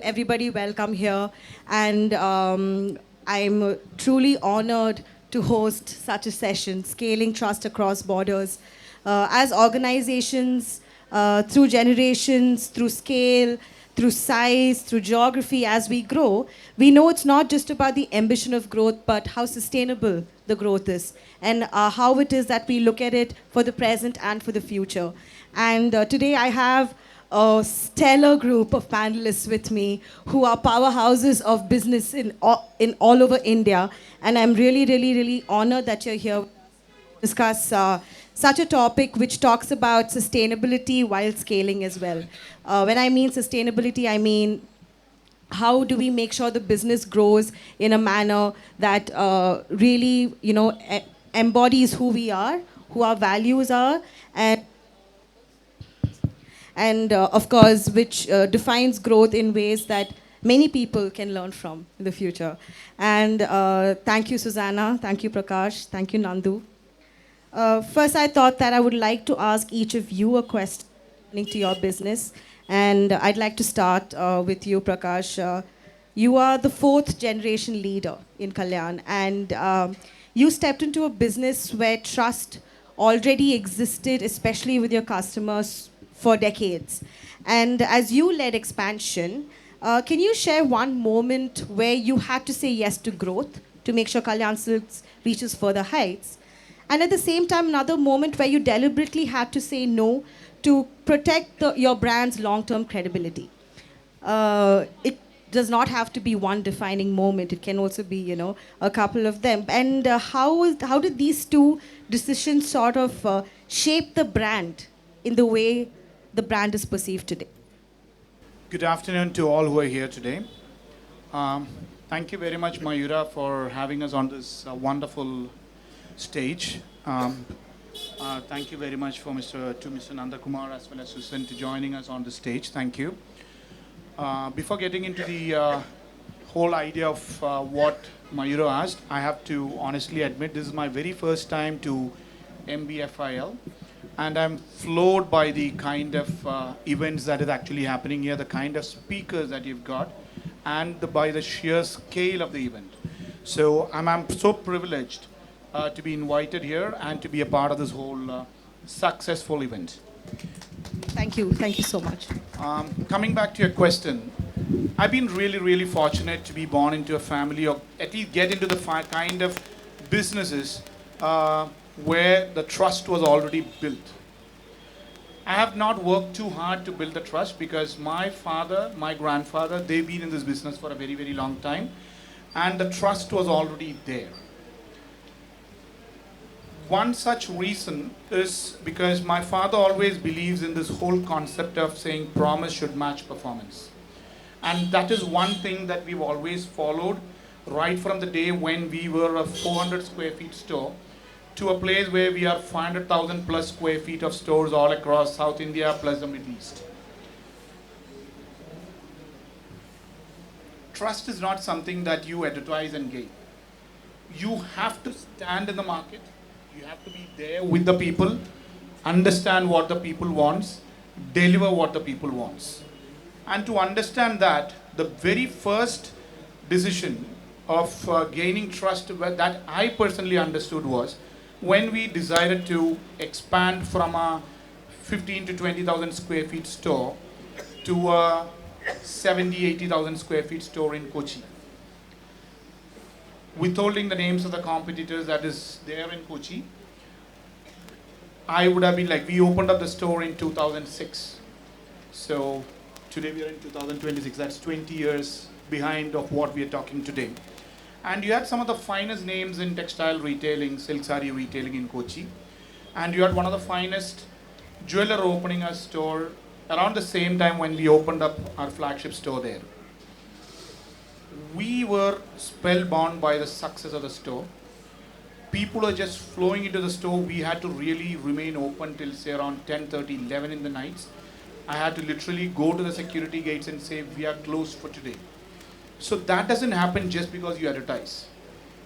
Everybody, welcome here. And I'm truly honored to host such a session, Scaling Trust Across Borders. As organizations, through generations, through scale, through size, through geography, as we grow, we know it's not just about the ambition of growth, but how sustainable the growth is and how it is that we look at it for the present and for the future. And today I have a stellar group of panelists with me who are powerhouses of business in all over India. And I'm really, really, really honored that you're here to discuss such a topic which talks about sustainability while scaling as well. When I mean sustainability, I mean how do we make sure the business grows in a manner that really, embodies who we are, who our values are, and of course, which defines growth in ways that many people can learn from in the future. And thank you, Susanna. Thank you, Prakash. Thank you, Nandu. First, I thought that I would like to ask each of you a question relating to your business. And I'd like to start with you, Prakash. You are the fourth generation leader in Kalyan, and you stepped into a business where trust already existed, especially with your customers, for decades. And as you led expansion, can you share one moment where you had to say yes to growth to make sure Kalyan Silks reaches further heights? And at the same time, another moment where you deliberately had to say no to protect your brand's long-term credibility. It does not have to be one defining moment. It can also be, a couple of them. And how did these two decisions sort of shape the brand in the way the brand is perceived today? Good afternoon to all who are here today. Um, Thank you very much, Mayura, for having us on this wonderful stage. Thank you very much to Mr. Nandakumar as well as Susan to joining us on the stage. Thank you. Before getting into the whole idea of what Mayura asked, I have to honestly admit this is my very first time to MBFIL, and I'm floored by the kind of events that is actually happening here, the kind of speakers that you've got, and by the sheer scale of the event. So I'm so privileged to be invited here and to be a part of this whole successful event. Thank you. Thank you so much. Coming back to your question, I've been really, really fortunate to be born into a family or at least get into the kind of businesses where the trust was already built. I have not worked too hard to build the trust because my father, my grandfather, they've been in this business for a very, very long time, and the trust was already there. One such reason is because my father always believes in this whole concept of saying promise should match performance. And that is one thing that we've always followed right from the day when we were a 400 square feet store to a place where we are 500,000 plus square feet of stores all across South India plus the Middle East. Trust is not something that you advertise and gain. You have to stand in the market. You have to be there with the people, understand what the people wants, deliver what the people wants. And to understand that, the very first decision of gaining trust that I personally understood was when we decided to expand from a 15 to 20,000 square feet store to a 70, 80,000 square feet store in Kochi. Withholding the names of the competitors that is there in Kochi, I would have been like, we opened up the store in 2006. So today we are in 2026. That's 20 years behind of what we are talking today. And you had some of the finest names in textile retailing, silk saree retailing in Kochi. And you had one of the finest jeweler opening a store around the same time when we opened up our flagship store there. We were spellbound by the success of the store. People are just flowing into the store. We had to really remain open till say around 10:30, 11 in the nights. I had to literally go to the security gates and say, we are closed for today. So that doesn't happen just because you advertise.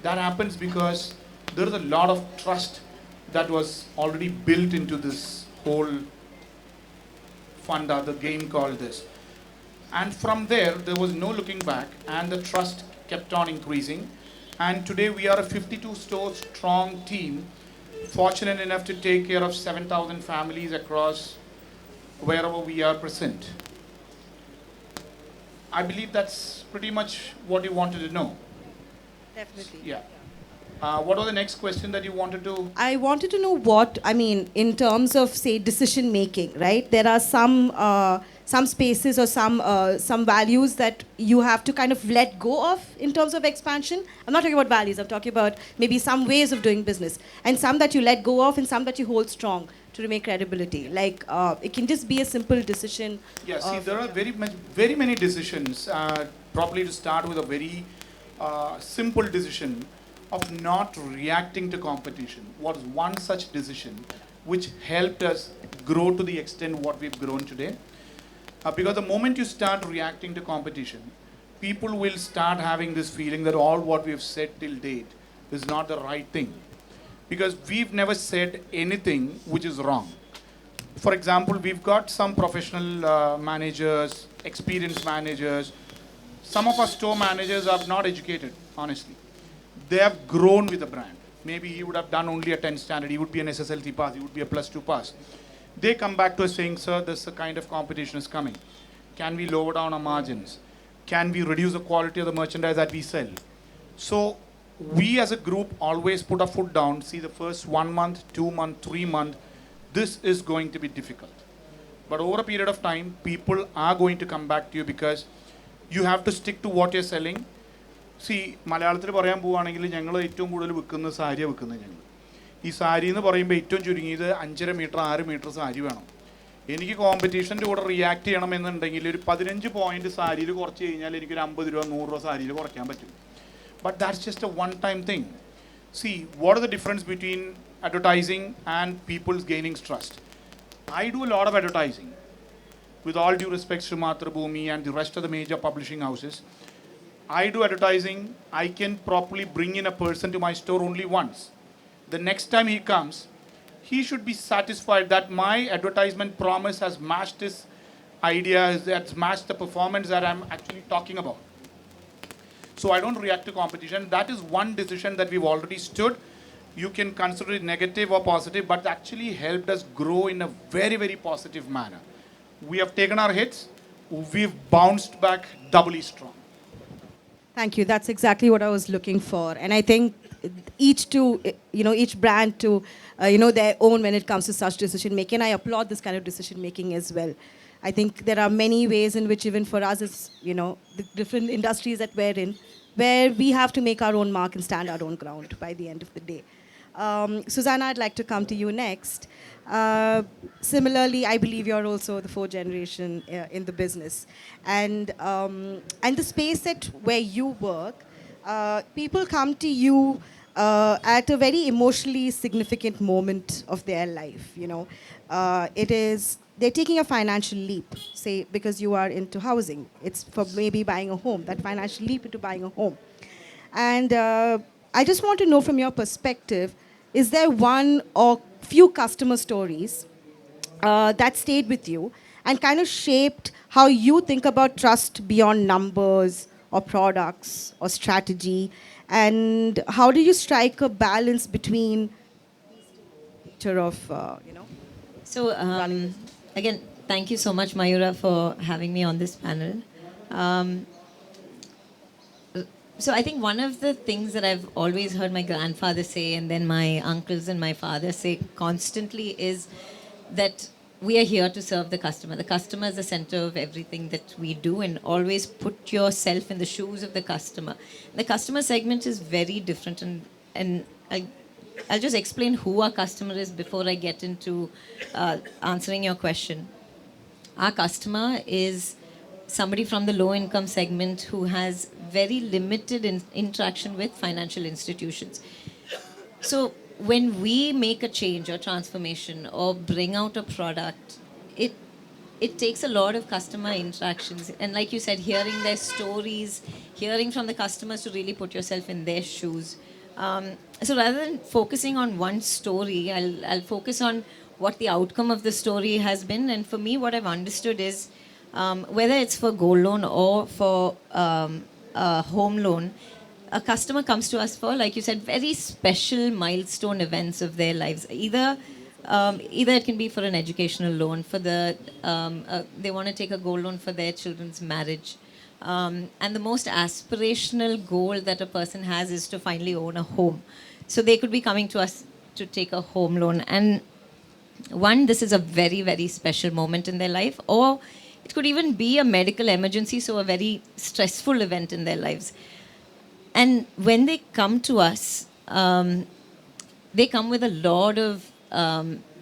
That happens because there is a lot of trust that was already built into this whole funda, the game called this. And from there was no looking back, and the trust kept on increasing. And today we are a 52 store strong team, fortunate enough to take care of 7,000 families across wherever we are present. I believe that's pretty much what you wanted to know. Definitely. Yeah. What was the next question that you wanted to? I wanted to know what, I mean, in terms of, say, decision making, right? There are some spaces or some values that you have to kind of let go of in terms of expansion. I'm not talking about values, I'm talking about maybe some ways of doing business. And some that you let go of and some that you hold strong to remain credibility. Like, it can just be a simple decision. Yeah, see, there are very many decisions. Probably to start with a very simple decision of not reacting to competition was one such decision which helped us grow to the extent what we've grown today. Because the moment you start reacting to competition, people will start having this feeling that all what we've said till date is not the right thing. Because we've never said anything which is wrong. For example, we've got some professional managers, experienced managers. Some of our store managers are not educated, honestly. They have grown with the brand. Maybe he would have done only a 10 standard, he would be an SSLC pass, he would be a plus 2 pass. They come back to us saying, sir, this kind of competition is coming. Can we lower down our margins? Can we reduce the quality of the merchandise that we sell? So we as a group always put our foot down, see the first 1 month, 2 month, 3 month, this is going to be difficult. But over a period of time, people are going to come back to you because you have to stick to what you're selling. C മലയാളത്തിൽ പറയാൻ പോവുകയാണെങ്കിൽ ഞങ്ങൾ ഏറ്റവും കൂടുതൽ വിൽക്കുന്ന സാരിയാണ് വിൽക്കുന്നത്. ഞങ്ങൾ ഈ സാരി എന്ന് പറയുമ്പോൾ ഏറ്റവും ചുരുങ്ങിയത് 5.5 മീറ്റർ 6 മീറ്റർ സാരി വേണം. എനിക്ക് കോമ്പറ്റീഷൻ്റെ കൂടെ റിയാക്ട് ചെയ്യണമെന്നുണ്ടെങ്കിൽ ഒരു 15 പോയിന്റ് സാരിയിൽ കുറച്ച് കഴിഞ്ഞാൽ എനിക്കൊരു 50 രൂപ 100 രൂപ സാരിയിൽ കുറയ്ക്കാൻ പറ്റും. But that's just A one time thing. See what are the difference between advertising and people's gaining trust? I do a lot of advertising. With all due respect to Mathrubhumi and the rest of the major publishing houses, I do advertising. I can properly bring in a person to my store only once. The next time he comes, he should be satisfied that my advertisement promise has matched his ideas, that's matched the performance that I'm actually talking about. So I don't react to competition. That is one decision that we've already stood. You can consider it negative or positive, but actually helped us grow in a very, very positive manner. We have taken our hits. We've bounced back doubly strong. Thank you. That's exactly what I was looking for. And I think each brand to, their own when it comes to such decision making. I applaud this kind of decision making as well. I think there are many ways in which even for us, as the different industries that we're in, where we have to make our own mark and stand our own ground by the end of the day. Susanna, I'd like to come to you next. Similarly, I believe you're also the fourth generation in the business. And the space where you work, people come to you at a very emotionally significant moment of their life. They're taking a financial leap, say, because you are into housing. It's for maybe buying a home, that financial leap into buying a home. And I just want to know from your perspective, is there one or few customer stories that stayed with you and kind of shaped how you think about trust beyond numbers or products or strategy? And how do you strike a balance between of, So, again, thank you so much, Mayura, for having me on this panel. So I think one of the things that I've always heard my grandfather say and then my uncles and my father say constantly is that we are here to serve the customer. The customer is the center of everything that we do, and always put yourself in the shoes of the customer. The customer segment is very different, and I'll just explain who our customer is before I get into answering your question. Our customer is somebody from the low income segment who has very limited interaction with financial institutions. So when we make a change or transformation or bring out a product, it takes a lot of customer interactions. And like you said, hearing their stories, hearing from the customers to really put yourself in their shoes. So rather than focusing on one story, I'll focus on what the outcome of the story has been. And for me, what I've understood is Whether it's for gold loan or for a home loan, a customer comes to us for, like you said, very special milestone events of their lives. Either it can be for an educational loan, for they want to take a gold loan for their children's marriage. And the most aspirational goal that a person has is to finally own a home. So they could be coming to us to take a home loan. And one, this is a very, very special moment in their life, or it could even be a medical emergency, so a very stressful event in their lives. And when they come to us, they come with a lot of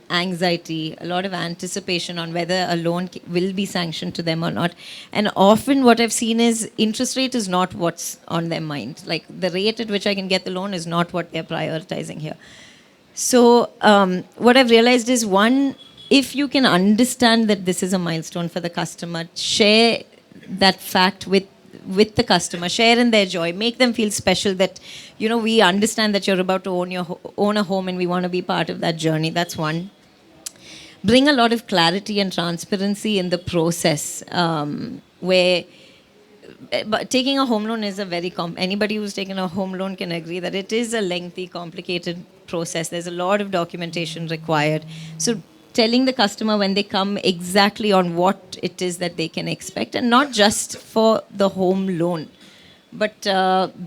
anxiety, a lot of anticipation on whether a loan will be sanctioned to them or not. And often what I've seen is interest rate is not what's on their mind. Like the rate at which I can get the loan is not what they're prioritizing here. So what I've realized is, one, if you can understand that this is a milestone for the customer, share that fact with the customer, share in their joy, make them feel special that, we understand that you're about to own a home and we want to be part of that journey. That's one. Bring a lot of clarity and transparency in the process, where but taking a home loan is a very anybody who's taken a home loan can agree that it is a lengthy, complicated process. There's a lot of documentation required. So telling the customer when they come exactly on what it is that they can expect, and not just for the home loan, but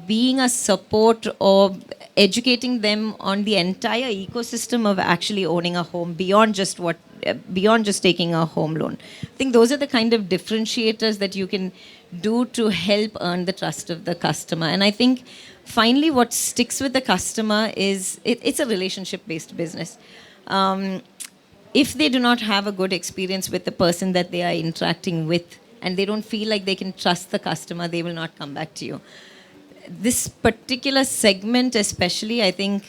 being a support or educating them on the entire ecosystem of actually owning a home beyond just taking a home loan. I think those are the kind of differentiators that you can do to help earn the trust of the customer. And I think finally what sticks with the customer is it's a relationship-based business. If they do not have a good experience with the person that they are interacting with, and they don't feel like they can trust the customer, they will not come back to you. This particular segment especially, I think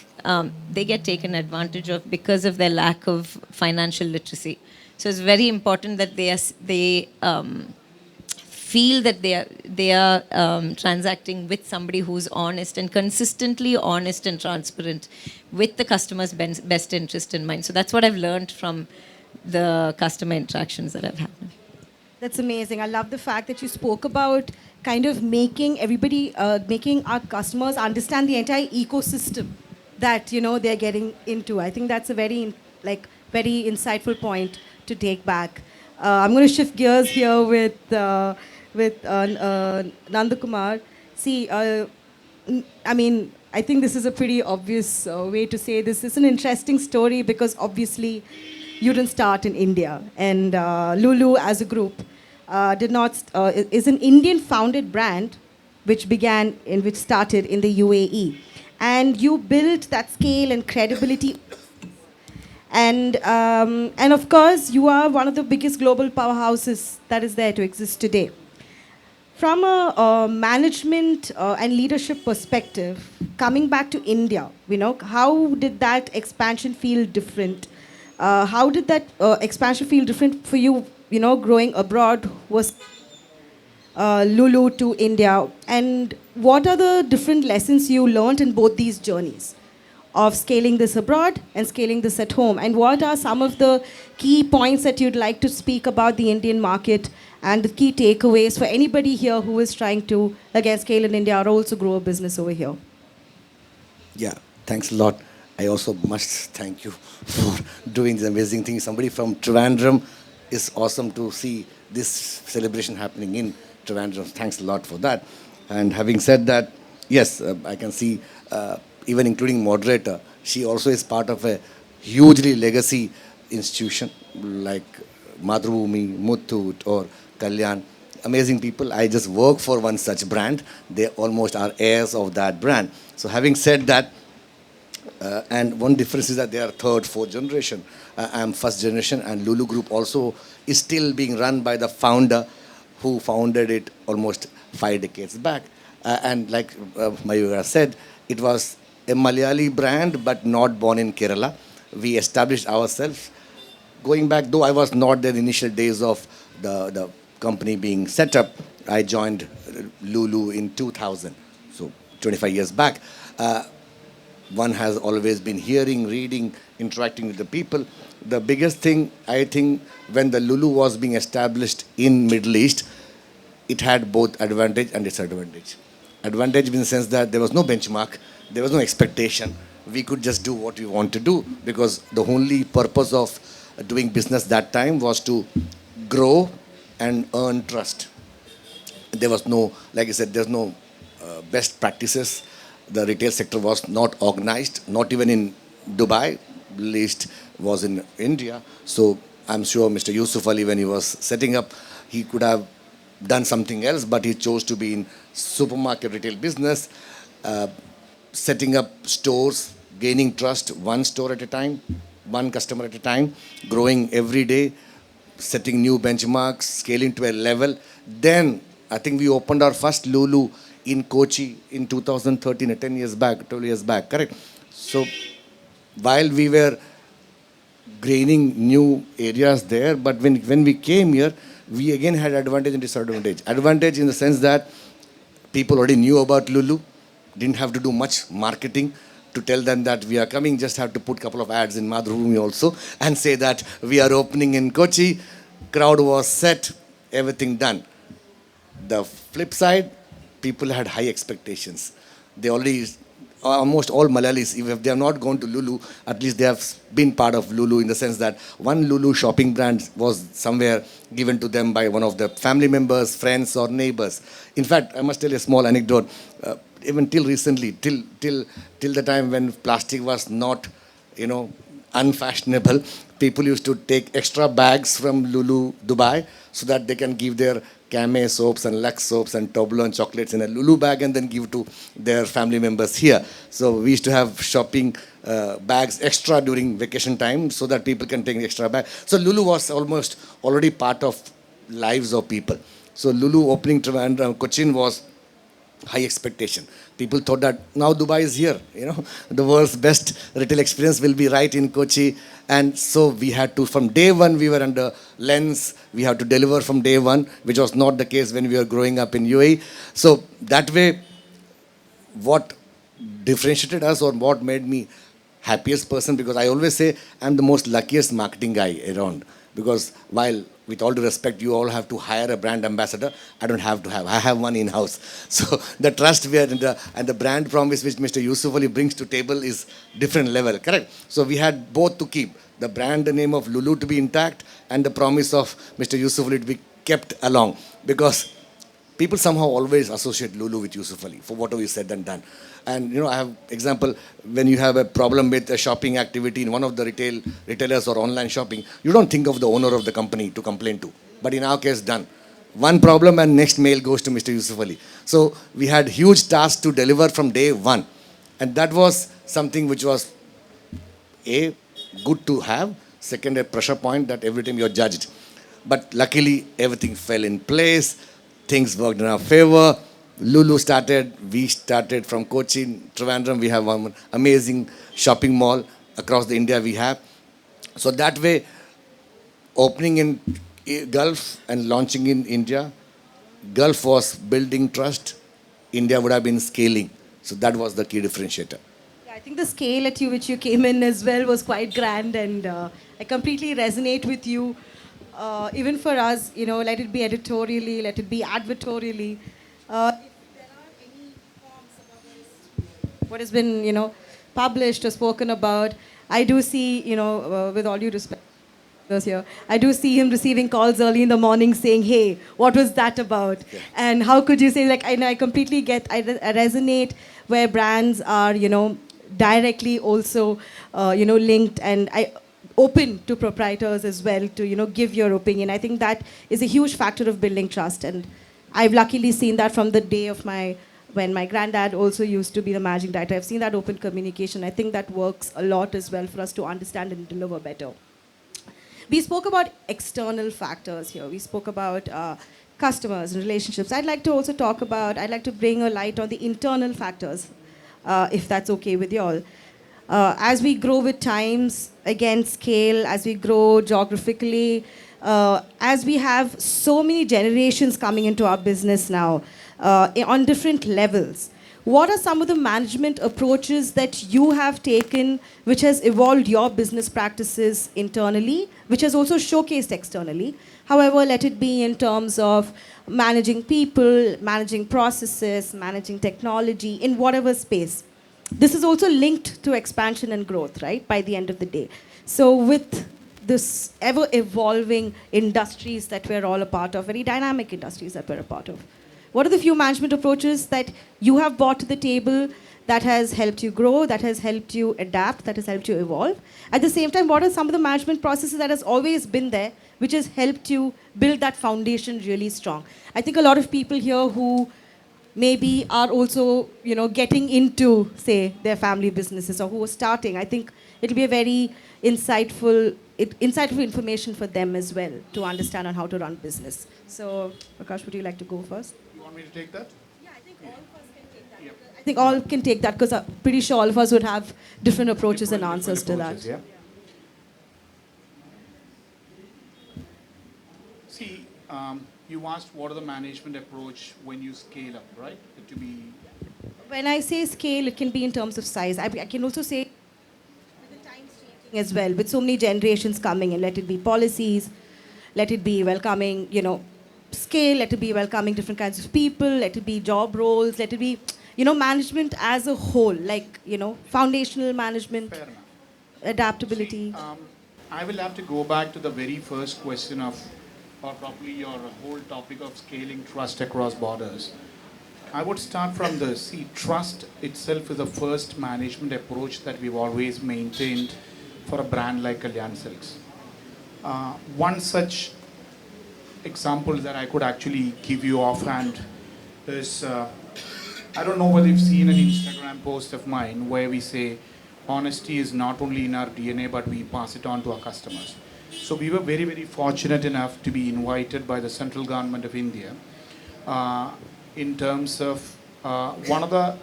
they get taken advantage of because of their lack of financial literacy. So it's very important that they feel that they are transacting with somebody who's honest and consistently honest and transparent with the customer's best interest in mind. So that's what I've learned from the customer interactions that I've had. That's amazing. I love the fact that you spoke about kind of making making our customers understand the entire ecosystem that they're getting into. I think that's a very insightful point to take back. I'm going to shift gears here with Nandakumar. See, I think this is a pretty obvious way to say this. It's an interesting story because obviously you didn't start in India, and Lulu as a group is an Indian-founded brand which started in the UAE, and you built that scale and credibility. And of course, you are one of the biggest global powerhouses that is there to exist today. From a management and leadership perspective, coming back to India, how did that expansion feel different? How did that expansion feel different for you, growing abroad was Lulu to India? And what are the different lessons you learned in both these journeys of scaling this abroad and scaling this at home? And what are some of the key points that you'd like to speak about the Indian market and the key takeaways for anybody here who is trying to, again, scale in India or also grow a business over here? Yeah, thanks a lot. I also must thank you for doing this amazing thing. Somebody from Trivandrum, is awesome to see this celebration happening in Trivandrum. Thanks a lot for that. And having said that, yes, I can see, even including moderator, she also is part of a hugely legacy institution like Madhrubhumi, Muthoot, or Kalyan. Amazing people. I just work for one such brand. They almost are heirs of that brand. So having said that, and one difference is that they are third, fourth generation. I am first generation, and Lulu Group also is still being run by the founder who founded it almost 5 decades back. And like Mayura said, it was a Malayali brand, but not born in Kerala. We established ourselves. Going back, though I was not there in the initial days of the company being set up, I joined Lulu in 2000, so 25 years back. one has always been hearing, reading, interacting with the people. The biggest thing, I think, when the Lulu was being established in Middle East, it had both advantage and disadvantage. Advantage in the sense that there was no benchmark, there was no expectation. We could just do what we want to do because the only purpose of doing business that time was to grow and earn trust. There was no, like I said, there's no best practices. The retail sector was not organized, not even in Dubai, least was in India. So I'm sure Mr. Yusuf Ali, when he was setting up, he could have done something else, but he chose to be in supermarket retail business, uh, setting up stores, gaining trust one store at a time, one customer at a time, growing every day, setting new benchmarks, scaling to a level. Then I think we opened our first Lulu in Kochi in 2013, 10 years back, 12 years back, correct? So while we were gaining new areas there, but when we came here, we again had advantage and disadvantage. Advantage in the sense that people already knew about Lulu, didn't have to do much marketing to tell them that we are coming, just have to put a couple of ads in Madhurumi also and say that we are opening in Kochi. Crowd was set, everything done. The flip side, people had high expectations. They already, almost all Malayalis, if they have not gone to Lulu, at least they have been part of Lulu in the sense that one Lulu shopping brand was somewhere given to them by one of their family members, friends, or neighbors. In fact, I must tell you a small anecdote. Even till recently, till the time when plastic was not, unfashionable, people used to take extra bags from Lulu Dubai so that they can give their Camay soaps and Lux soaps and Toblerone chocolates in a Lulu bag and then give to their family members here. So we used to have shopping bags extra during vacation time so that people can take extra bag. So Lulu was almost already part of lives of people. So Lulu opening Trivandrum, Cochin was high expectation. People thought that now Dubai is here, the world's best retail experience will be right in Kochi. And so we had to, from day one, we were under lens. We had to deliver from day one, which was not the case when we were growing up in UAE. So that way, what differentiated us or what made me happiest person, because I always say I'm the most luckiest marketing guy around. Because while, with all due respect, you all have to hire a brand ambassador, I don't have to have. I have one in-house. So the trust we are in and the brand promise which Mr. Yusuf Ali brings to table is different level, correct? So we had both to keep. The brand name of Lulu to be intact and the promise of Mr. Yusuf Ali to be kept along. Because people somehow always associate Lulu with Yusuf Ali for whatever you said and done. And I have example, when you have a problem with a shopping activity in one of the retailers or online shopping, you don't think of the owner of the company to complain to. But in our case, done. One problem and next mail goes to Mr. Yusuf Ali. So we had huge tasks to deliver from day one. And that was something which was good to have. Second, a pressure point that every time you're judged. But luckily, everything fell in place. Things worked in our favor. Lulu started, we started from Kochi, Trivandrum, we have one amazing shopping mall across the India we have. So that way, opening in Gulf and launching in India, Gulf was building trust, India would have been scaling. So that was the key differentiator. Yeah, I think the scale at which you came in as well was quite grand, and I completely resonate with you. Even for us, let it be editorially, let it be advertorially. If there are any forms about what has been, published or spoken about, I do see, with all due respect, those here, I do see him receiving calls early in the morning saying, "Hey, what was that about?" Yeah. And how could you say, I completely get, I resonate where brands are, directly also, linked, and I open to proprietors as well to, give your opinion. I think that is a huge factor of building trust, and I've luckily seen that from the day of when my granddad also used to be the managing director. I've seen that open communication. I think that works a lot as well for us to understand and deliver better. We spoke about external factors here. We spoke about customers and relationships. I'd like to bring a light on the internal factors, if that's okay with you all. As we grow with times, again, scale, as we grow geographically, as we have so many generations coming into our business now on different levels, what are some of the management approaches that you have taken which has evolved your business practices internally, which has also showcased externally? However, let it be in terms of managing people, managing processes, managing technology, in whatever space. This is also linked to expansion and growth, right, by the end of the day. So with this ever evolving industries that we're all a part of, very dynamic industries that we're a part of, what are the few management approaches that you have brought to the table that has helped you grow, that has helped you adapt, that has helped you evolve? At the same time, what are some of the management processes that has always been there, which has helped you build that foundation really strong? I think a lot of people here who maybe are also, getting into, say, their family businesses, or who are starting, I think it'll be a very insightful information for them as well to understand on how to run business. So, Prakash, would you like to go first? You want me to take that? I think all can take that because I'm pretty sure all of us would have different approaches and Different answers to approaches, that. yeah. See, you asked what are the management approach when you scale up, right? To be When I say scale, it can be in terms of size. I can also say with the times changing as well, with so many generations coming in, let it be policies, let it be welcoming, scale, let it be welcoming different kinds of people, let it be job roles, let it be, management as a whole, like, foundational management, fair enough. adaptability. I will have to go back to the very first question of, or probably your whole topic of scaling trust across borders. I would start from this. See, trust itself is the first management approach that we've always maintained for a brand like Kalyan Silks. One such example that I could actually give you offhand is, I don't know whether you've seen an Instagram post of mine where we say, honesty is not only in our DNA, but we pass it on to our customers. So we were very, very fortunate enough to be invited by the central government of India in terms of one of the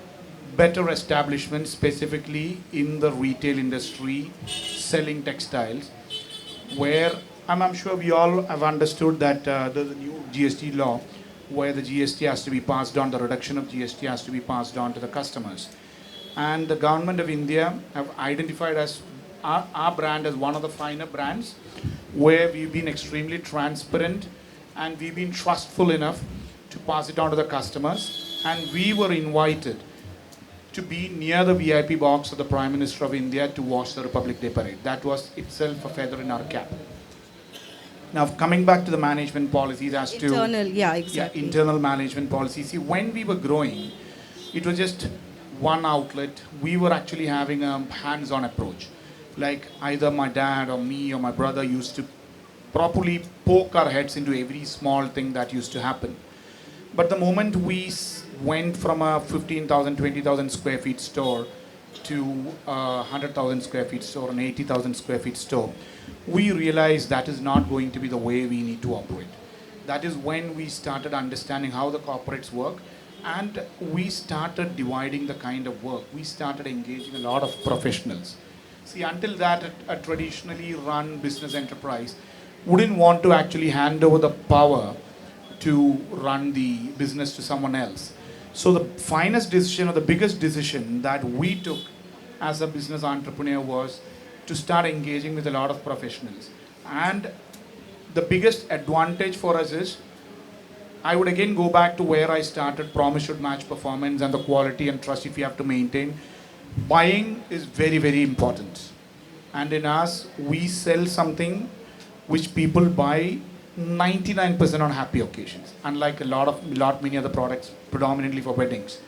better establishments, specifically in the retail industry, selling textiles, where I'm sure we all have understood that there's a new GST law where the GST has to be passed on, the reduction of GST has to be passed on to the customers. And the government of India have identified us, our brand as one of the finer brands where we've been extremely transparent and we've been trustful enough to pass it on to the customers. And we were invited to be near the VIP box of the Prime Minister of India to watch the Republic Day parade. That was itself a feather in our cap. Now, coming back to the management policies as to... Internal, yeah, exactly. Yeah, internal management policies. See, when we were growing, it was just one outlet. We were actually having a hands-on approach. Like either my dad or me or my brother used to properly poke our heads into every small thing that used to happen. But the moment we went from a 15,000, 20,000 square feet store to a 100,000 square feet store, an 80,000 square feet store, we realized that is not going to be the way we need to operate. That is when we started understanding how the corporates work, and we started dividing the kind of work. We started engaging a lot of professionals. See, until that, a traditionally run business enterprise wouldn't want to actually hand over the power to run the business to someone else. So the finest decision or the biggest decision that we took as a business entrepreneur was to start engaging with a lot of professionals. And the biggest advantage for us is, I would again go back to where I started, promise should match performance and the quality and trust if you have to maintain. Buying is very, very important. And in us, we sell something which people buy 99% on happy occasions. Unlike many other products, predominantly for weddings.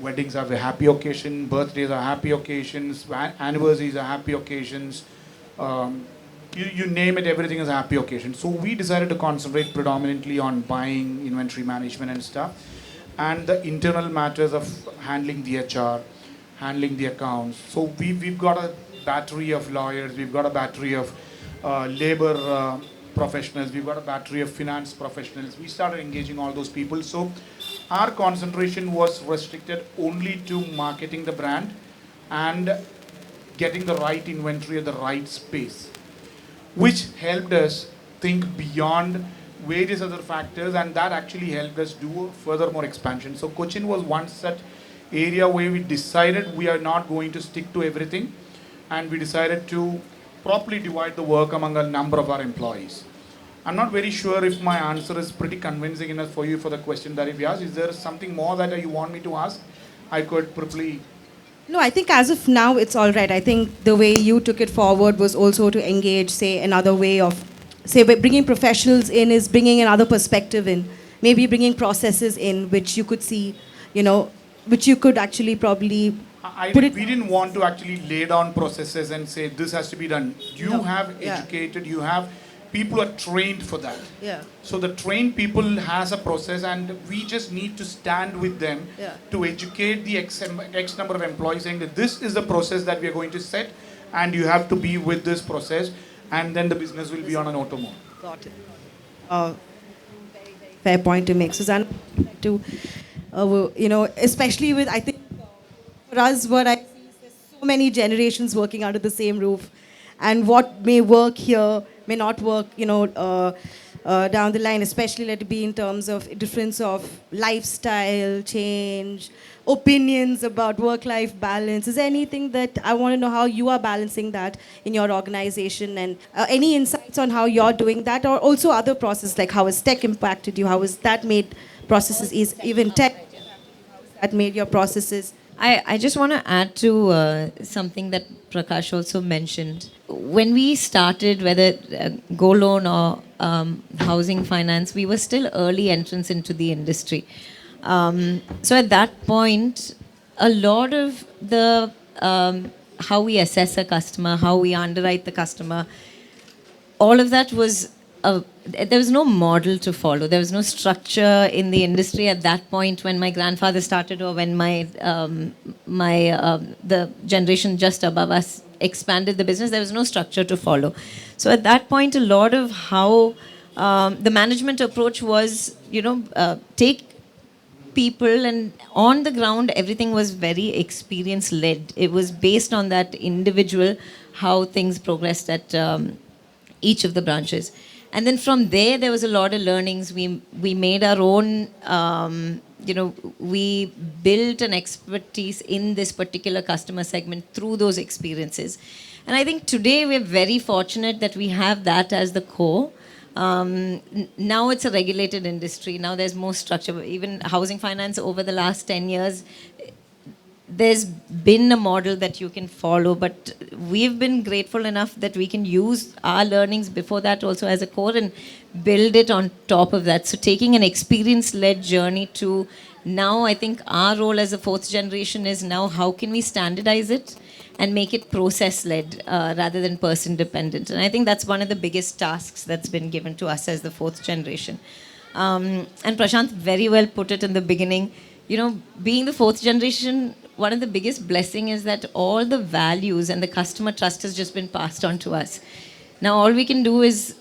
Weddings are a happy occasion, birthdays are happy occasions, anniversaries are happy occasions. You name it, everything is a happy occasion. So we decided to concentrate predominantly on buying, inventory management and stuff, and the internal matters of handling the HR, handling the accounts. So we've got a battery of lawyers, we've got a battery of labor professionals, we've got a battery of finance professionals. We started engaging all those people. So our concentration was restricted only to marketing the brand and getting the right inventory at the right space, which helped us think beyond various other factors, and that actually helped us do further more expansion. So Cochin was one such area where we decided we are not going to stick to everything, and we decided to properly divide the work among a number of our employees. I'm not very sure if my answer is pretty convincing enough for you for the question that if you asked. Is there something more that you want me to ask? I could probably. No, I think as of now it's all right. I think the way you took it forward was also to engage, say, another way of, say, by bringing professionals in is bringing another perspective in. Maybe bringing processes in which you could see, you know, which you could actually probably put it. We didn't want to actually lay down processes and say this has to be done. You No. have Yeah. educated, you have people are trained for that. Yeah. So the trained people has a process, and we just need to stand with them Yeah. to educate the X number of employees, saying that this is the process that we are going to set, and you have to be with this process, and then the business will be on an auto mode. Got it. Fair point to make, Susanna. To, you know, especially with, I think, for us, what I see is there's so many generations working under the same roof, and what may work here may not work, you know, down the line, especially let it be in terms of difference of lifestyle change, opinions about work-life balance. Is there anything that I want to know how you are balancing that in your organization, and any insights on how you're doing that, or also other processes like how has tech impacted you? How has that made processes even tech that made your processes? I just want to add to something that Prakash also mentioned. When we started, whether Go Loan or housing finance, we were still early entrants into the industry. So at that point, a lot of the how we assess a customer, how we underwrite the customer, all of that was there was no model to follow. There was no structure in the industry at that point when my grandfather started, or when the generation just above us expanded the business. There was no structure to follow. So at that point, a lot of how the management approach was, take people, and on the ground everything was very experience led. It was based on that individual, how things progressed at each of the branches. And then from there was a lot of learnings. We made our own, we built an expertise in this particular customer segment through those experiences. And I think today we're very fortunate that we have that as the core. Now it's a regulated industry. Now there's more structure. Even housing finance over the last 10 years, there's been a model that you can follow, but we've been grateful enough that we can use our learnings before that also as a core and build it on top of that. So taking an experience-led journey to now, I think our role as a fourth generation is now how can we standardize it and make it process-led rather than person-dependent. And I think that's one of the biggest tasks that's been given to us as the fourth generation. And Prashant very well put it in the beginning. Being the fourth generation, one of the biggest blessing is that all the values and the customer trust has just been passed on to us. Now all we can do is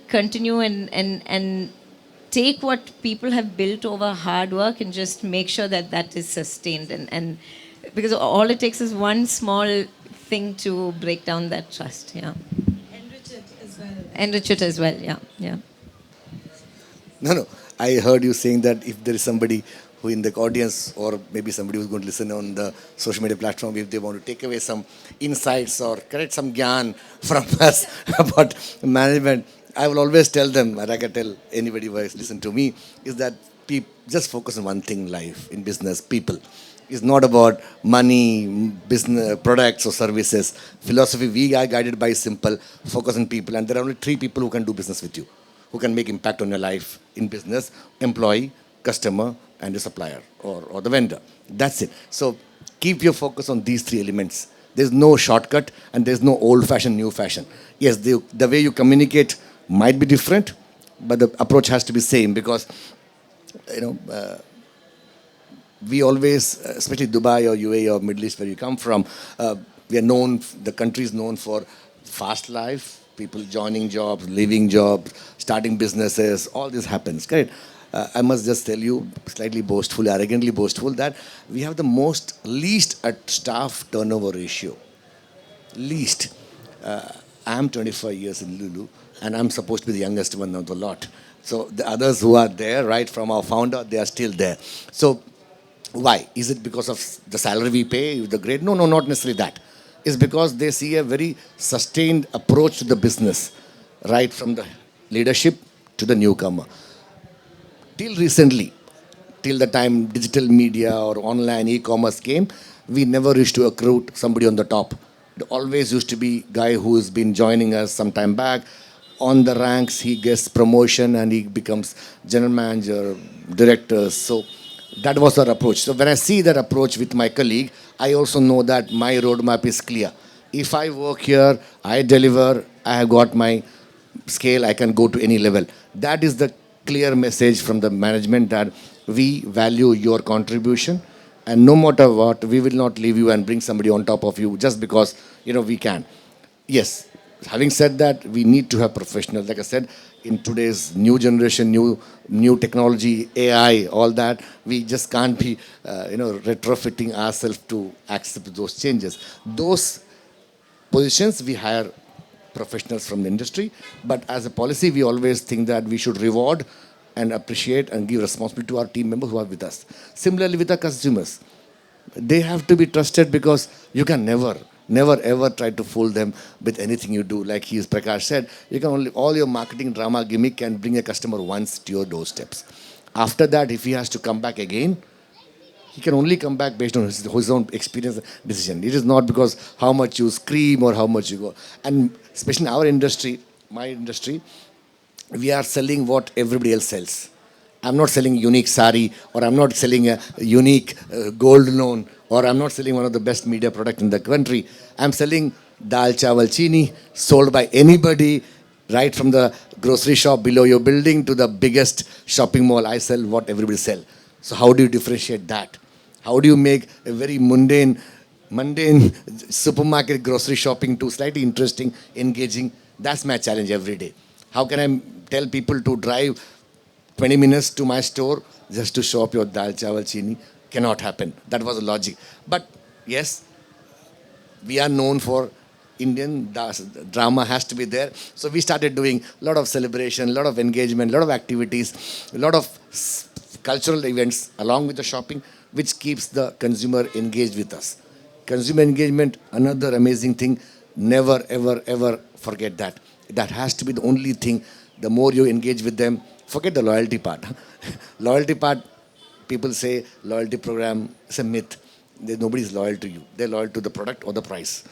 continue and take what people have built over hard work and just make sure that that is sustained. And because all it takes is one small thing to break down that trust. Yeah. Enrich it as well. Enrich it as well. Yeah. No. I heard you saying that if there is somebody who in the audience, or maybe somebody who's going to listen on the social media platform, if they want to take away some insights or correct some gyan from us about management, I will always tell them, like I tell anybody who has listened to me, is that just focus on one thing in life, in business, people. It's not about money, business, products or services. Philosophy we are guided by simple, focus on people. And there are only 3 people who can do business with you, who can make impact on your life in business: employee, customer, and the supplier or the vendor. That's it. So keep your focus on these 3 elements. There's no shortcut, and there's no old-fashioned, new-fashioned. Yes, the way you communicate might be different, but the approach has to be same, because we always, especially Dubai or UAE or Middle East where you come from, we are known, the country is known for fast life, people joining jobs, leaving jobs, starting businesses, all this happens, correct? I must just tell you, slightly boastful, arrogantly boastful, that we have the least at staff turnover ratio. Least. I'm 25 years in Lulu, and I'm supposed to be the youngest one of the lot. So the others who are there, right from our founder, they are still there. So Why? Is it because of the salary we pay, the grade? No, no, not necessarily that. It's because they see a very sustained approach to the business, right from the leadership to the newcomer. Till recently, till the time digital media or online e-commerce came, we never used to recruit somebody on the top. It always used to be guy who's been joining us some time back. On the ranks, he gets promotion and he becomes general manager, director. So that was our approach. So when I see that approach with my colleague, I also know that my roadmap is clear. If I work here, I deliver, I have got my scale, I can go to any level. That is the clear message from the management that we value your contribution, and no matter what, we will not leave you and bring somebody on top of you just because we can. Yes, having said that, we need to have professionals. Like I said, in today's new generation, new technology, AI, all that, we just can't be retrofitting ourselves to accept those changes. Those positions we hire professionals from the industry, but as a policy we always think that we should reward and appreciate and give responsibility to our team members who are with us. Similarly with our consumers, they have to be trusted, because you can never ever try to fool them with anything you do. Like Prakash said, you can only, all your marketing drama gimmick can bring a customer once to your doorsteps. After that, if he has to come back again, he can only come back based on his own experience decision. It is not because how much you scream or how much you go. And especially in our industry, my industry, we are selling what everybody else sells. I'm not selling unique sari, or I'm not selling a unique gold loan, or I'm not selling one of the best media product in the country. I'm selling dal chawal chini, sold by anybody, right from the grocery shop below your building to the biggest shopping mall. I sell what everybody sell. So how do you differentiate that? How do you make a very mundane supermarket grocery shopping to slightly interesting, engaging? That's my challenge every day. How can I tell people to drive 20 minutes to my store just to shop your dal chawal chini? Cannot happen. That was the logic. But yes, we are known for Indian drama has to be there. So we started doing a lot of celebration, a lot of engagement, a lot of activities, a lot of cultural events along with the shopping, which keeps the consumer engaged with us. Consumer engagement, another amazing thing. Never, ever, ever forget that. That has to be the only thing. The more you engage with them, forget the loyalty part. Loyalty part, people say loyalty program is a myth. Nobody is loyal to you. They're loyal to the product or the price.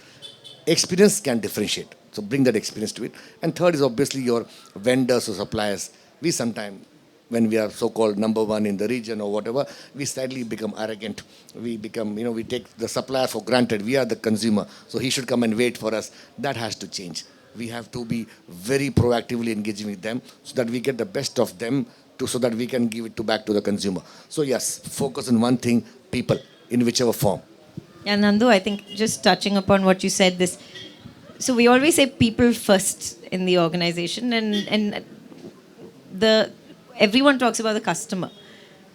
Experience can differentiate. So bring that experience to it. And third is obviously your vendors or suppliers. We sometimes, when we are so-called number one in the region or whatever, we slightly become arrogant. We become, we take the supplier for granted. We are the consumer, so he should come and wait for us. That has to change. We have to be very proactively engaging with them so that we get the best of them, so that we can give it back to the consumer. So yes, focus on one thing, people, in whichever form. Yeah, Nandu, I think just touching upon what you said, so we always say people first in the organization, and everyone talks about the customer.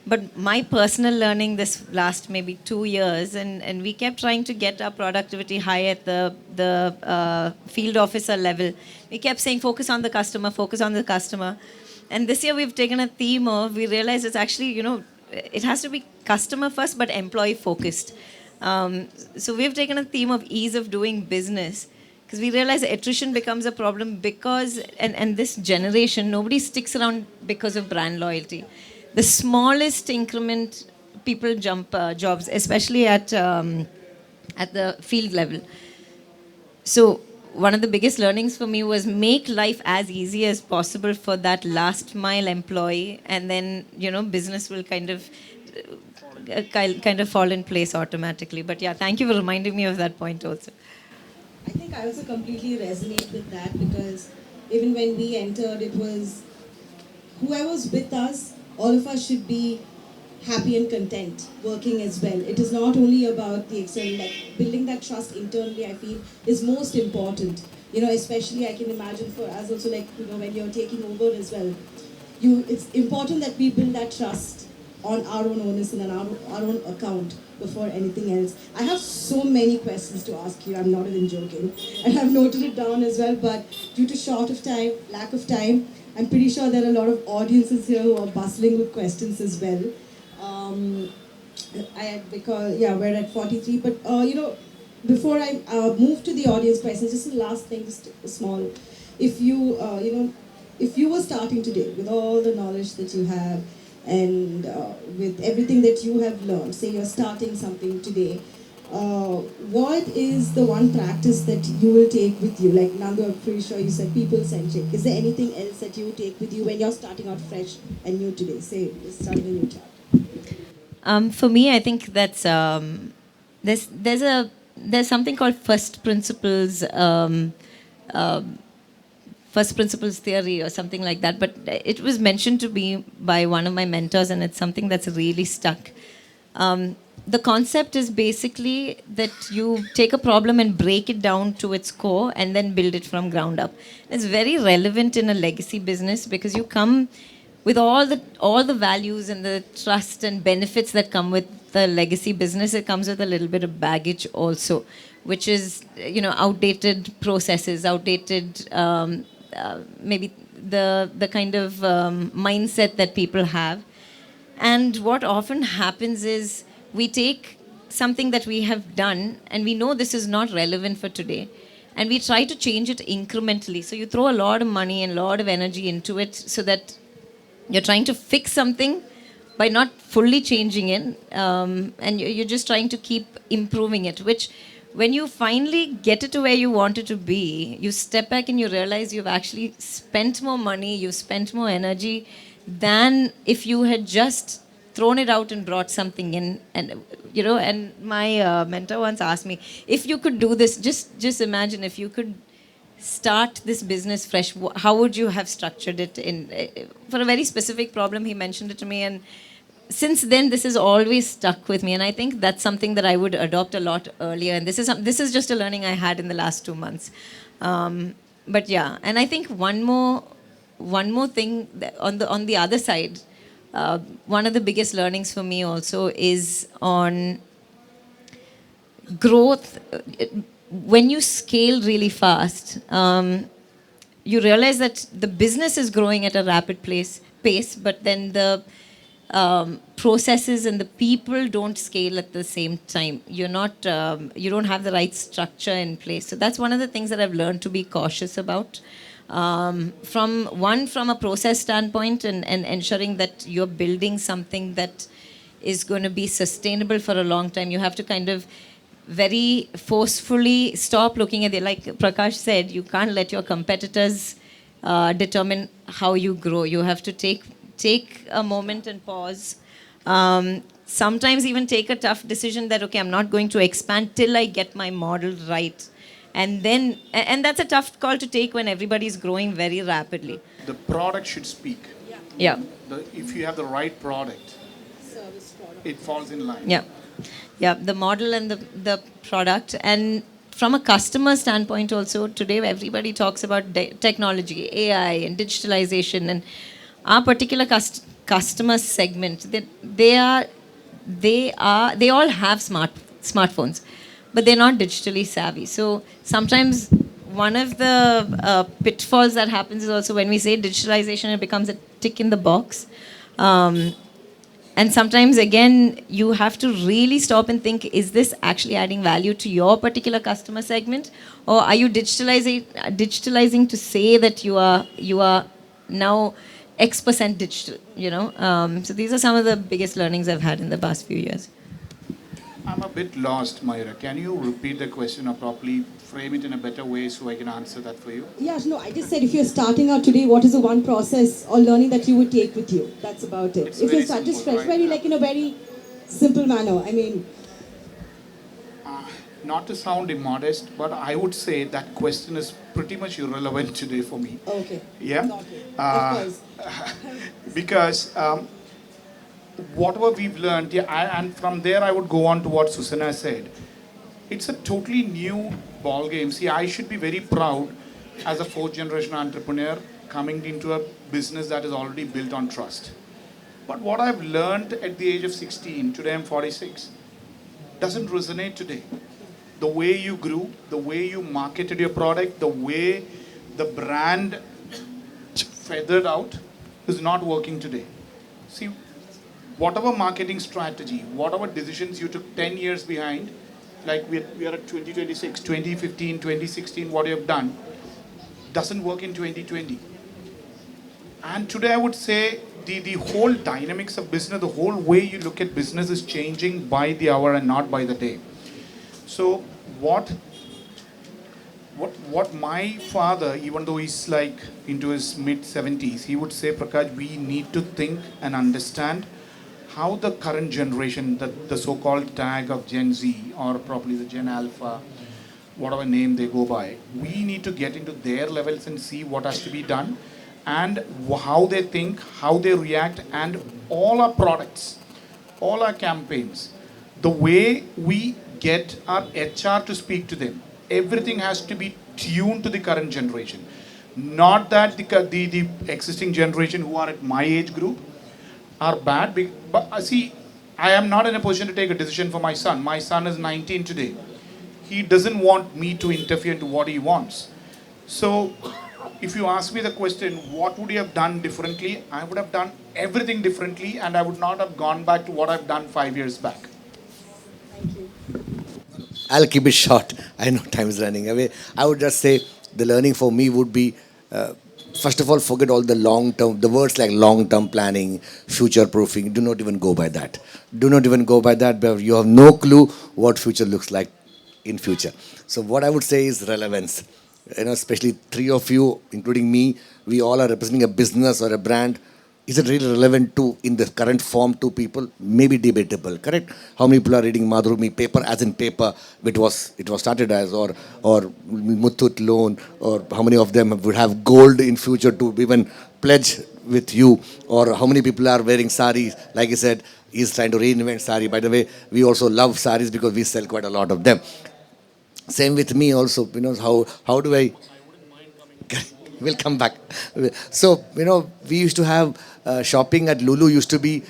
But my personal learning this last maybe 2 years, and we kept trying to get our productivity high at the field officer level. We kept saying, focus on the customer, focus on the customer. And this year we've taken a theme of, we realized it's actually, it has to be customer first, but employee focused. So we've taken a theme of ease of doing business, because we realize attrition becomes a problem because, and this generation, nobody sticks around because of brand loyalty. The smallest increment, people jump jobs, especially at the field level. So one of the biggest learnings for me was make life as easy as possible for that last mile employee, and then business will kind of fall in place automatically. But yeah, thank you for reminding me of that point also. I think I also completely resonate with that, because even when we entered, it was whoever's with us, all of us should be happy and content working as well. It is not only about the external, like building that trust internally, I feel is most important. Especially I can imagine for us also, like, when you're taking over as well, it's important that we build that trust on our own onus and on our own account before anything else. I have so many questions to ask you, I'm not even joking. And I've noted it down as well, but due to lack of time, I'm pretty sure there are a lot of audiences here who are bustling with questions as well. Because we're at 43. But before I move to the audience questions, just the last thing, just small. If if you were starting today with all the knowledge that you have, and with everything that you have learned, say you're starting something today, what is the one practice that you will take with you? Like Nandu, I'm pretty sure you said people-centric. Is there anything else that you take with you when you're starting out fresh and new today? Say you're starting a new chapter. For me, I think that's there's something called first principles theory or something like that. But it was mentioned to me by one of my mentors, and it's something that's really stuck. The concept is basically that you take a problem and break it down to its core and then build it from ground up. It's very relevant in a legacy business because you come with all the values and the trust and benefits that come with the legacy business. It comes with a little bit of baggage also, which is outdated processes, outdated maybe the kind of mindset that people have. And what often happens is we take something that we have done and we know this is not relevant for today, and we try to change it incrementally. So you throw a lot of money and a lot of energy into it so that you're trying to fix something by not fully changing it, and you're just trying to keep improving it, which when you finally get it to where you want it to be, you step back and you realize you've actually spent more money, you've spent more energy than if you had just thrown it out and brought something in. And my mentor once asked me, if you could do this, just imagine if you could start this business fresh, how would you have structured it for a very specific problem. He mentioned it to me, and since then this has always stuck with me, and I think that's something that I would adopt a lot earlier, and this is just a learning I had in the last 2 months. But yeah, and I think one more thing on the other side, one of the biggest learnings for me also is on growth. When you scale really fast, you realize that the business is growing at a rapid pace, but then the processes and the people don't scale at the same time. You don't have the right structure in place. So that's one of the things that I've learned to be cautious about. From a process standpoint, and ensuring that you're building something that is going to be sustainable for a long time. You have to kind of very forcefully stop looking at it. Like Prakash said, you can't let your competitors determine how you grow. You have to take a moment and pause. Sometimes even take a tough decision that, okay, I'm not going to expand till I get my model right. And that's a tough call to take when everybody's growing very rapidly. The product should speak. Yeah. If you have the right product, it falls in line. Yeah, the model and the product. And from a customer standpoint also, today everybody talks about technology, AI and digitalization, and our particular customer segment, they all have smartphones, but they're not digitally savvy. So sometimes one of the pitfalls that happens is also when we say digitalization, it becomes a tick in the box. And sometimes, again, you have to really stop and think, is this actually adding value to your particular customer segment? Or are you digitalizing to say that you are now X% digital, So these are some of the biggest learnings I've had in the past few years. I'm a bit lost, Mayura. Can you repeat the question or properly frame it in a better way so I can answer that for you? Yeah, no, I just said if you're starting out today, what is the one process or learning that you would take with you? That's about it. It's If very you start just simple, fresh, right? very in a very simple manner. I mean, Not to sound immodest, but I would say that question is pretty much irrelevant today for me. okay. Yeah? Okay. Of course. Because whatever we've learned, and from there I would go on to what Susanna said. It's a totally new ball game. See, I should be very proud as a fourth generation entrepreneur coming into a business that is already built on trust. But what I've learned at the age of 16, today I'm 46, doesn't resonate today. The way you grew, the way you marketed your product, the way the brand feathered out is not working today. See, whatever marketing strategy, whatever decisions you took 10 years behind, like we are at 2026, 2015, 2016, what you have done, doesn't work in 2020. And today I would say the whole dynamics of business, the whole way you look at business is changing by the hour and not by the day. So what my father, even though he's like into his mid 70s, he would say, Prakash, we need to think and understand how the current generation, the so-called tag of Gen Z or probably the Gen Alpha, whatever name they go by, we need to get into their levels and see what has to be done and how they think, how they react, and all our products, all our campaigns, the way we get our HR to speak to them, everything has to be tuned to the current generation. Not that the existing generation who are at my age group are bad, but see, I am not in a position to take a decision for my son. My son is 19 today. He doesn't want me to interfere into what he wants. So, if you ask me the question, what would you have done differently? I would have done everything differently, and I would not have gone back to what I've done 5 years back. I'll keep it short. I know time is running away. I would just say the learning for me would be, first of all, forget all the long-term, the words like long-term planning, future-proofing. Do not even go by that. Do not even go by that, because you have no clue what future looks like in future. So what I would say is relevance. Especially three of you, including me, we all are representing a business or a brand. Is it really relevant to, in the current form, to people? Maybe debatable, correct? How many people are reading Madhurumi paper as in paper, it was started as, or Muthoot loan, or how many of them would have gold in future to even pledge with you, or how many people are wearing saris? Like I said, he's trying to reinvent sari. By the way, we also love saris because we sell quite a lot of them. Same with me also, how do I... We'll come back. So, we used to have shopping at Lulu used to be,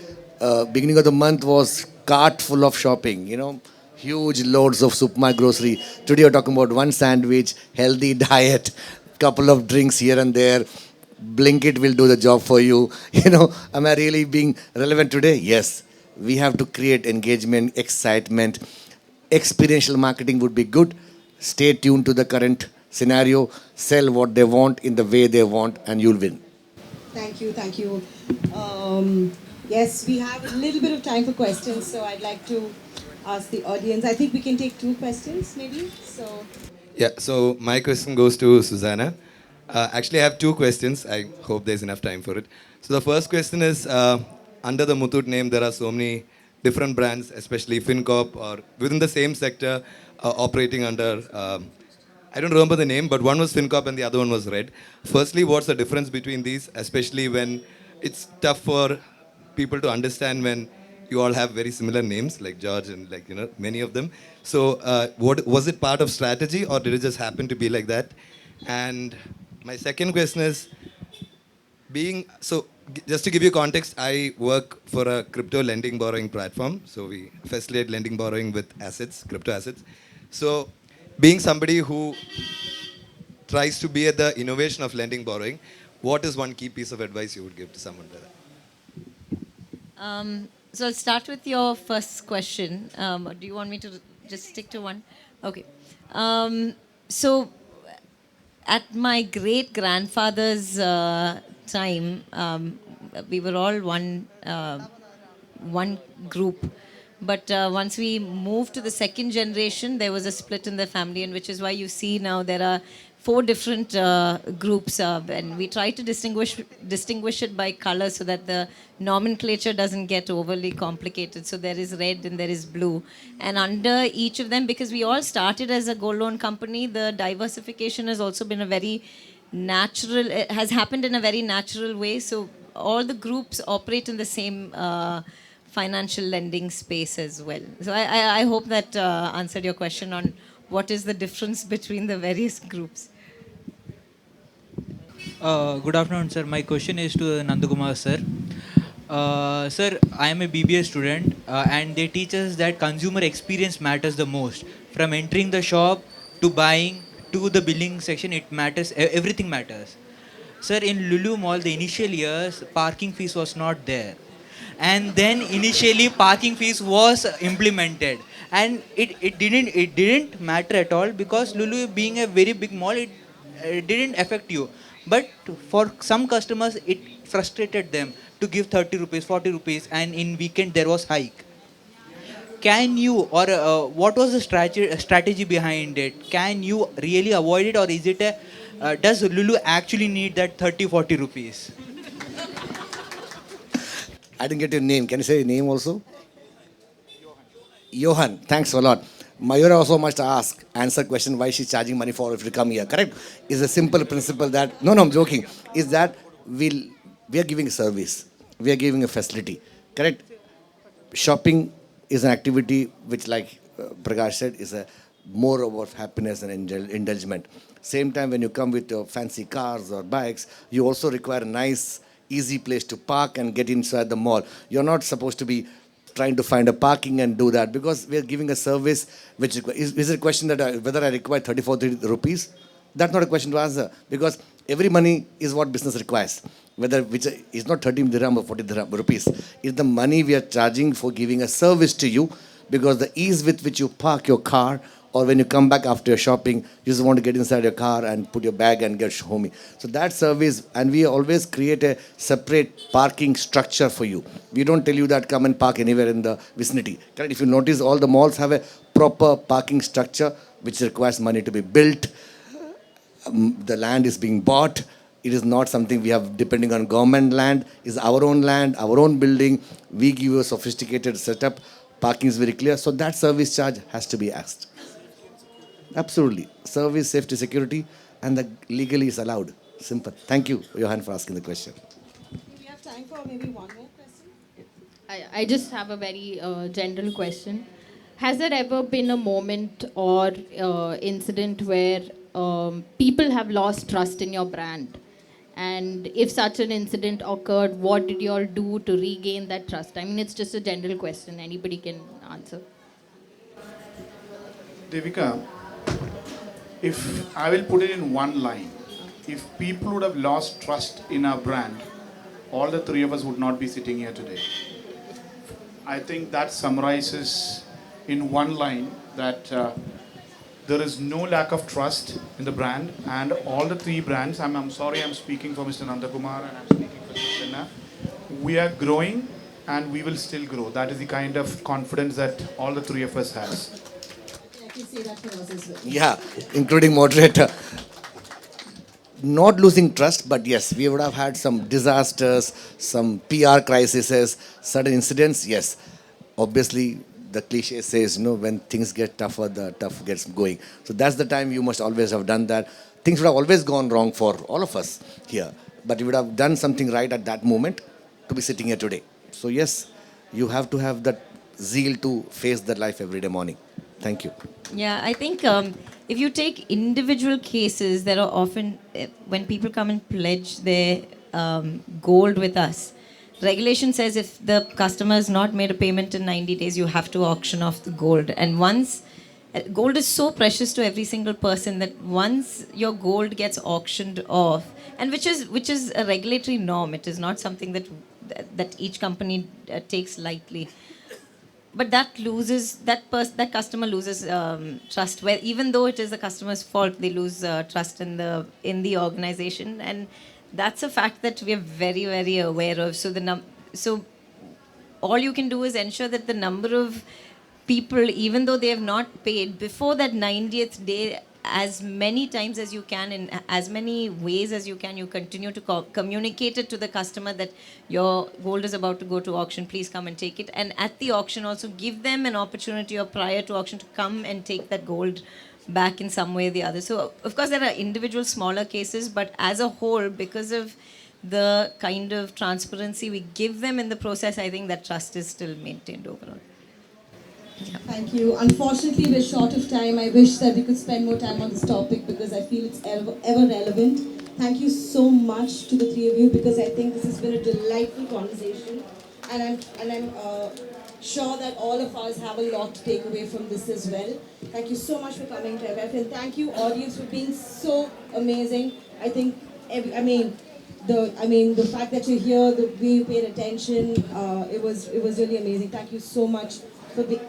beginning of the month was cart full of shopping, huge loads of Supma grocery. Today you're talking about one sandwich, healthy diet, couple of drinks here and there. Blinkit will do the job for you. Am I really being relevant today? Yes. We have to create engagement, excitement. Experiential marketing would be good. Stay tuned to the current scenario, sell what they want in the way they want, and you'll win. Thank you, thank you. Yes, we have a little bit of time for questions, so I'd like to ask the audience. I think we can take 2 questions, maybe. Yeah, so my question goes to Susanna. Actually, I have 2 questions. I hope there's enough time for it. So the first question is, under the Muthoot name, there are so many different brands, especially FinCorp, or within the same sector, operating under... I don't remember the name, but one was FinCorp and the other one was Red. Firstly, what's the difference between these, especially when it's tough for people to understand when you all have very similar names, like George and many of them. So what was it part of strategy, or did it just happen to be like that? And my second question is, just to give you context, I work for a crypto lending borrowing platform. So we facilitate lending borrowing with assets, crypto assets. So being somebody who tries to be at the innovation of lending borrowing, what is one key piece of advice you would give to someone like that? So I'll start with your first question. Do you want me to just stick to one? Okay. So at my great grandfather's time, we were all one group. But once we moved to the second generation, there was a split in the family, and which is why you see now there are 4 different groups, and we try to distinguish it by color so that the nomenclature doesn't get overly complicated. So there is red and there is blue, and under each of them, because we all started as a gold loan company, the diversification has also been a very natural. It has happened in a very natural way. So all the groups operate in the same financial lending space as well. So I hope that answered your question on what is the difference between the various groups. Good afternoon, sir. My question is to Nandakumar, sir. Sir, I am a BBA student and they teach us that consumer experience matters the most. From entering the shop to buying to the billing section, it matters. Everything matters. Sir, in Lulu Mall, the initial years, parking fees was not there. and then initially parking fees was implemented, and it didn't matter at all because Lulu being a very big mall, it didn't affect you. But for some customers, it frustrated them to give 30 rupees, 40 rupees, and in weekend there was hike. Can you, or what was the strategy behind it? Can you really avoid it, or is it a, does Lulu actually need that 30, 40 rupees? I didn't get your name. Can you say your name also? Johan. Thanks a lot. Mayura also must answer question why she's charging money for if you come here. Correct? Is a simple principle that no, I'm joking. Is that we are giving a service. We are giving a facility. Correct? Shopping is an activity which, like Prakash said, is a more about happiness and indulgement. Same time, when you come with your fancy cars or bikes, you also require a nice, easy place to park and get inside the mall. You're not supposed to be trying to find a parking and do that because we are giving a service which is it a question that whether I require 34 rupees? That's not a question to answer because every money is what business requires. Whether which is not 30 dirham or 40 dirham rupees. It's the money we are charging for giving a service to you because the ease with which you park your car or when you come back after your shopping, you just want to get inside your car and put your bag and get home. So that service, and we always create a separate parking structure for you. We don't tell you that come and park anywhere in the vicinity. Correct? If you notice, all the malls have a proper parking structure which requires money to be built. The land is being bought. It is not something we have depending on government land. It's our own land, our own building. We give you a sophisticated setup. Parking is very clear. So that service charge has to be asked. Absolutely. Service, safety, security, and the legally is allowed. Simple. Thank you, Johan, for asking the question. We have time for maybe one more question. I just have a very general question. Has there ever been a moment or incident where people have lost trust in your brand? And if such an incident occurred, what did you all do to regain that trust? I mean, it's just a general question. Anybody can answer. Devika, if I will put it in one line, if people would have lost trust in our brand, all the three of us would not be sitting here today. I think that summarizes in one line that there is no lack of trust in the brand, and all the three brands, I'm sorry I'm speaking for Mr. Nandakumar and I'm speaking for Krishna, we are growing and we will still grow. That is the kind of confidence that all the three of us has. I can say that for us as well. Yeah, including moderator. Not losing trust, but yes, we would have had some disasters, some PR crises, certain incidents, yes. Obviously, the cliche says, when things get tougher, the tough gets going. So that's the time you must always have done that. Things would have always gone wrong for all of us here. But you would have done something right at that moment to be sitting here today. So yes, you have to have that zeal to face that life every day morning. Thank you. Yeah, I think if you take individual cases, there are often, when people come and pledge their gold with us, regulation says if the customer has not made a payment in 90 days, you have to auction off the gold. And once, gold is so precious to every single person that once your gold gets auctioned off, and which is a regulatory norm, it is not something that each company takes lightly. But that customer loses trust. Where even though it is the customer's fault, they lose trust in the organization, and that's a fact that we are very, very aware of. So all you can do is ensure that the number of people, even though they have not paid before that 90th day, as many times as you can, in as many ways as you can, you continue to communicate it to the customer that your gold is about to go to auction, please come and take it. And at the auction also give them an opportunity, or prior to auction, to come and take that gold back in some way or the other. So of course there are individual smaller cases, but as a whole, because of the kind of transparency we give them in the process, I think that trust is still maintained overall. Thank you. Unfortunately, we're short of time. I wish that we could spend more time on this topic because I feel it's ever relevant. Thank you so much to the three of you because I think this has been a delightful conversation, and I'm sure that all of us have a lot to take away from this as well. Thank you so much for coming to FF, and thank you audience for being so amazing. I think, the fact that you're here, the way you paid attention, it was really amazing. Thank you so much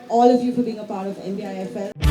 all of you for being a part of NBIFL.